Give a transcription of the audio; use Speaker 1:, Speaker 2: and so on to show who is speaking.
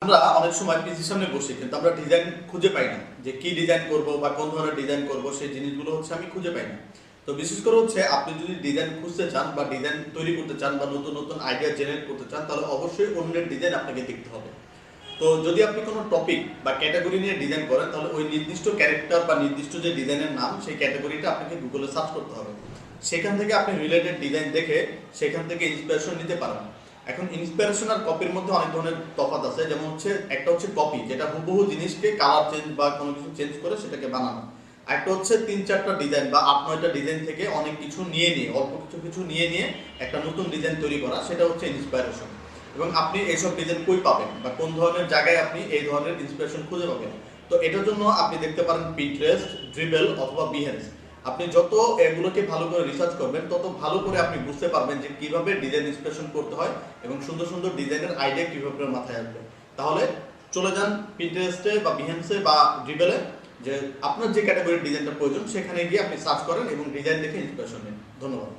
Speaker 1: আমরা অনেক সময় পিসির সামনে বসি কিন্তু আমরা ডিজাইন খুঁজে পাই না, যে কি ডিজাইন করব বা কোন ধরনের ডিজাইন করব সেই জিনিসগুলো আমি খুঁজে পাই না। তো বিশেষ করে আপনি যদি ডিজাইন খুঁজতে চান বা ডিজাইন তৈরি করতে চান বা নতুন নতুন আইডিয়া জেনারেট করতে চান, তাহলে অবশ্যই অন্যের ডিজাইন আপনাকে দেখতে হবে। তো যদি আপনি কোনো টপিক বা ক্যাটাগরি নিয়ে ডিজাইন করেন, তাহলে ওই নির্দিষ্ট ক্যারেক্টার বা নির্দিষ্ট যে ডিজাইনের নাম সেই ক্যাটাগরিটা আপনাকে গুগলে সার্চ করতে হবে। সেখান থেকে আপনি রিলেটেড ডিজাইন দেখে সেখান থেকে ইন্সপিরেশন নিতে পারেন। এখন ইন্সপিরেশন আর কপির মধ্যে অনেক ধরনের তফাৎ আছে। যেমন একটা কপি, যেটা হুবহু জিনিসকে কালার চেঞ্জ বা কোনো কিছু চেঞ্জ করে সেটাকে বানানো। একটা 3-4টা ডিজাইন বা 8-9টা ডিজাইন থেকে অনেক কিছু নিয়ে অল্প কিছু নিয়ে একটা নতুন ডিজাইন তৈরি করা, সেটা ইন্সপিরেশন। এবং আপনি এইসব ডিজাইন কই পাবেন বা কোন ধরনের জায়গায় আপনি এই ধরনের ইন্সপিরেশন খুঁজে পাবেন? তো এটার জন্য আপনি দেখতে পারেন পিন্টারেস্ট, ড্রিবেল অথবা বিহেন্স। আপনি যত এগুলোকে ভালো করে রিসার্চ করবেন, তত ভালো করে আপনি বুঝতে পারবেন যে কিভাবে ডিজাইন ইন্সপিরেশন করতে হয় এবং সুন্দর সুন্দর ডিজাইনের আইডিয়া কিভাবে মাথায় আসবে। তাহলে চলে যান পিন্টারেস্টে বা বিহেন্সে বা ড্রিবেলে, যে আপনার যে ক্যাটাগরির ডিজাইনটা প্রয়োজন সেখানে গিয়ে আপনি সার্চ করেন এবং ডিজাইন দেখে ইন্সপিরেশন নিন। ধন্যবাদ।